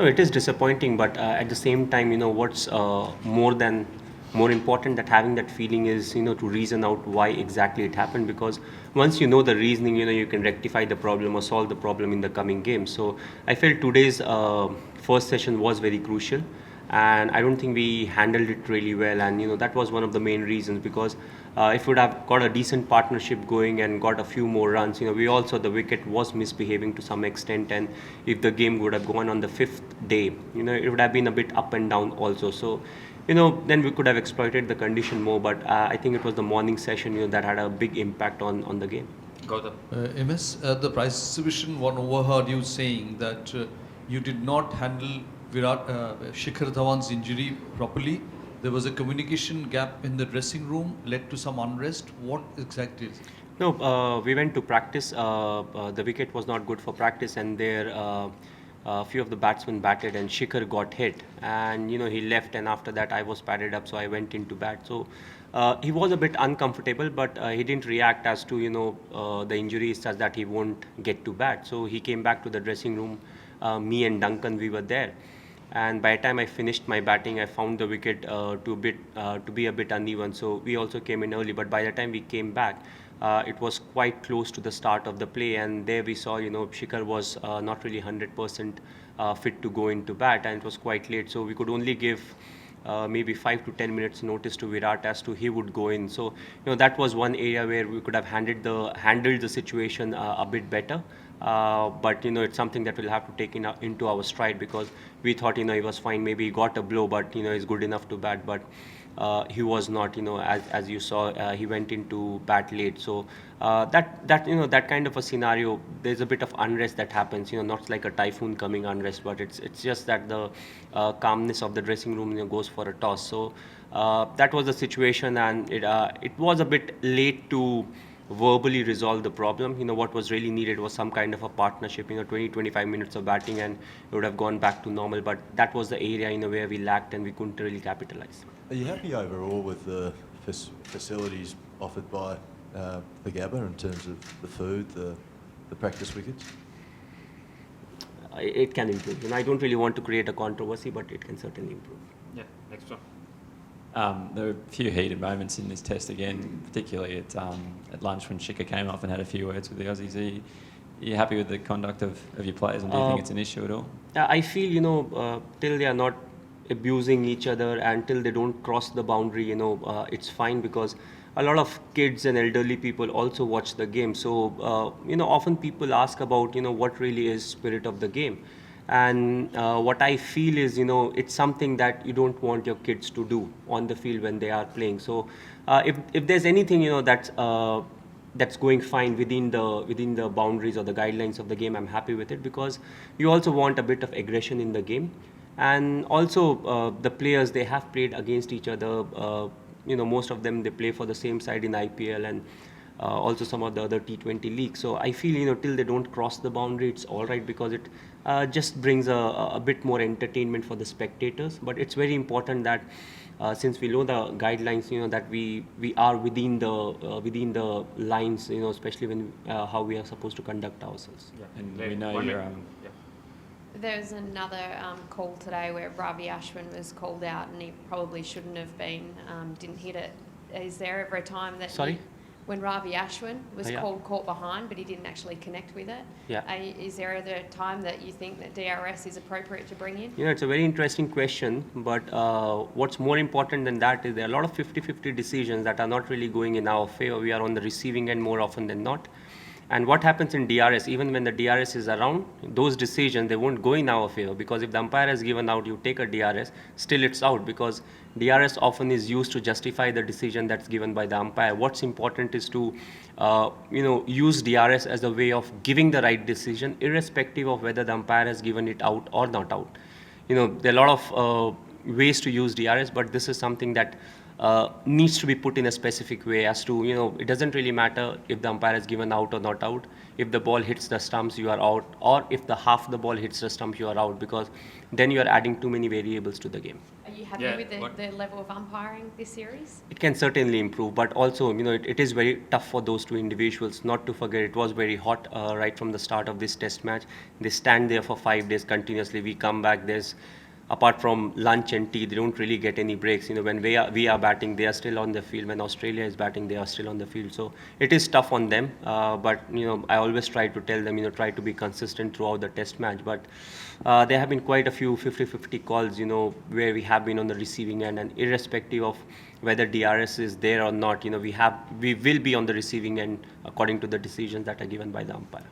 No, it is disappointing, but at the same time, what's more important that having that feeling is, to reason out why exactly it happened. Because once you know the reasoning, you can rectify the problem or solve the problem in the coming game. So I felt today's first session was very crucial, and I don't think we handled it really well. And that was one of the main reasons, because if we would have got a decent partnership going and got a few more runs, we also the wicket was misbehaving to some extent, and if the game would have gone on the fifth day, it would have been a bit up and down also. So then we could have exploited the condition more. But I think it was the morning session, that had a big impact on the game. Gautam. MS, at the prize exhibition, one overheard you saying that you did not handle Shikhar Dhawan's injury properly. There was a communication gap in the dressing room, led to some unrest. What exactly is it? No, we went to practice. The wicket was not good for practice, and there a few of the batsmen batted, and Shikhar got hit, and he left. And after that, I was padded up, so I went into bat. So he was a bit uncomfortable, but he didn't react as to the injury is such that he won't get to bat. So he came back to the dressing room. Me and Duncan, we were there. And by the time I finished my batting, I found the wicket to be a bit uneven. So we also came in early. But by the time we came back, it was quite close to the start of the play. And there we saw, Shikhar was not really 100% fit to go into bat, and it was quite late. So we could only give maybe 5 to 10 minutes notice to Virat as to he would go in. So that was one area where we could have handled the situation a bit better. But it's something that we'll have to take into our stride, because we thought he was fine. Maybe he got a blow, but he's good enough to bat. But he was not. As you saw, he went into bat late. So that kind of a scenario, there's a bit of unrest that happens. Not like a typhoon coming unrest, but it's just that the calmness of the dressing room goes for a toss. So that was the situation, and it was a bit late to verbally resolve the problem. What was really needed was some kind of a partnership, 20-25 minutes of batting, and it would have gone back to normal. But that was the area where we lacked, and we couldn't really capitalize. Are you happy overall with the facilities offered by the Gabba in terms of the food, the practice wickets? It can improve. I don't really want to create a controversy, but it can certainly improve. Yeah, next one. There were a few heated moments in this test again, particularly at lunch when Shikhar came off and had a few words with the Aussies. Are you happy with the conduct of your players, and do you think it's an issue at all? I feel, till they are not abusing each other and till they don't cross the boundary, it's fine, because a lot of kids and elderly people also watch the game. So, often people ask about, what really is spirit of the game. And what I feel is, it's something that you don't want your kids to do on the field when they are playing. So if there's anything, that's going fine within the boundaries or the guidelines of the game, I'm happy with it, because you also want a bit of aggression in the game. And also the players, they have played against each other. Most of them, they play for the same side in IPL, and also some of the other T20 leagues. So I feel, till they don't cross the boundary, it's all right, because it just brings a bit more entertainment for the spectators. But it's very important that since we know the guidelines, that we are within the lines, especially when how we are supposed to conduct ourselves. Yeah. And we know you're... There's another call today where Ravi Ashwin was called out, and he probably shouldn't have been, didn't hit it. Is there ever a time that... Sorry? When Ravi Ashwin was Yeah. caught behind, but he didn't actually connect with it. Yeah. Is there a time that you think that DRS is appropriate to bring in? It's a very interesting question, but what's more important than that is there are a lot of 50-50 decisions that are not really going in our favor. We are on the receiving end more often than not. And what happens in DRS, even when the DRS is around, those decisions, they won't go in our favor, because if the umpire has given out, you take a DRS, still it's out, because DRS often is used to justify the decision that's given by the umpire. What's important is to, use DRS as a way of giving the right decision, irrespective of whether the umpire has given it out or not out. There are a lot of ways to use DRS, but this is something that needs to be put in a specific way as to, it doesn't really matter if the umpire has given out or not out. If the ball hits the stumps, you are out, or if the half the ball hits the stump, you are out, because then you are adding too many variables to the game. Are you happy Yeah, with what- the level of umpiring this series? It can certainly improve, but also, it is very tough for those two individuals. Not to forget, it was very hot right from the start of this test match. They stand there for 5 days continuously. We come back, apart from lunch and tea, they don't really get any breaks. When we are batting, they are still on the field. When Australia is batting, they are still on the field. So it is tough on them. But I always try to tell them, try to be consistent throughout the test match. But there have been quite a few 50-50 calls, where we have been on the receiving end, and irrespective of whether DRS is there or not, we will be on the receiving end according to the decisions that are given by the umpire.